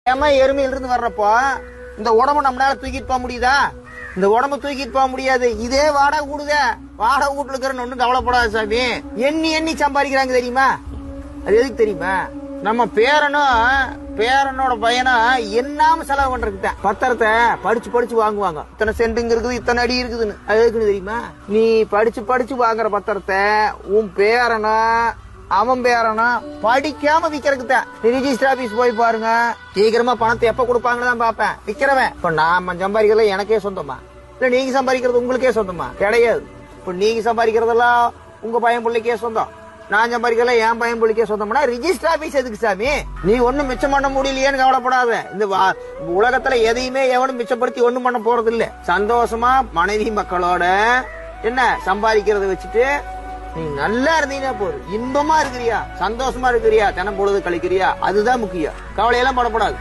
ஏமா எருமையில இருந்து வர்றப்போ இந்த உடம்பு நம்மளால தூக்கிட்டு போக முடியுதா? இந்த உடம்பு தூக்கிட்டு போக முடியாது. இதே வாடகை கூடுத, வாடகை வீட்டுல இருக்கிறன்னு ஒண்ணும் கவலைப்படாத சாமி. எண்ணி எண்ணி சம்பாதிக்கிறாங்க தெரியுமா? அது எதுக்கு தெரியுமா? நம்ம பேரனோட பையனும் என்னாம செலவு பண்றதுதான். பத்திரத்தை படிச்சு படிச்சு வாங்குவாங்க. இத்தனை சென்ட்டுங்க இருக்குது, இத்தனை அடி இருக்குதுன்னு. அது எதுக்குன்னு தெரியுமா? நீ படிச்சு படிச்சு வாங்குற பத்திரத்தை உன் பேரனும் அவன் பேரனும் படிக்காம விக்கிறதுதான். ரிஜிஸ்டர் ஆபீஸ் போய் பாருங்க, சீக்கிரமா பணத்தை எப்ப கொடுப்பாங்கன்னு தான் பாப்பேன். விக்கிறவன் இப்ப நாம சம்பாதிக்கிறது எனக்கே சொந்தமா, இல்ல நீங்க சம்பாதிக்கிறது உங்களுக்கே சொந்தமா? கிடையாது. இப்ப நீங்க சம்பாதிக்கிறதெல்லாம் உங்க பையன் பிள்ளைக்கே சொந்தம், நான் சம்பாதிக்கல என் பையன் பிள்ளைக்கே சொந்தம்னா ரிஜிஸ்டர் ஆபீஸ் எதுக்கு சாமி? நீ ஒண்ணும் மிச்சம் பண்ண முடியலையேன்னு கவலைப்படாத. இந்த உலகத்துல எதையுமே எவனும் மிச்சப்படுத்தி ஒண்ணும் பண்ண போறது இல்ல. சந்தோஷமா மனைவி மக்களோட என்ன சம்பாதிக்கிறத வச்சுட்டு நீ நல்லா இருந்தீங்கன்னா போதும். இன்பமா இருக்கிறியா, சந்தோஷமா இருக்கிறியா, தினம் பொழுது கழிக்கிறியா, அதுதான் முக்கியம். கவலையெல்லாம் படப்படாது.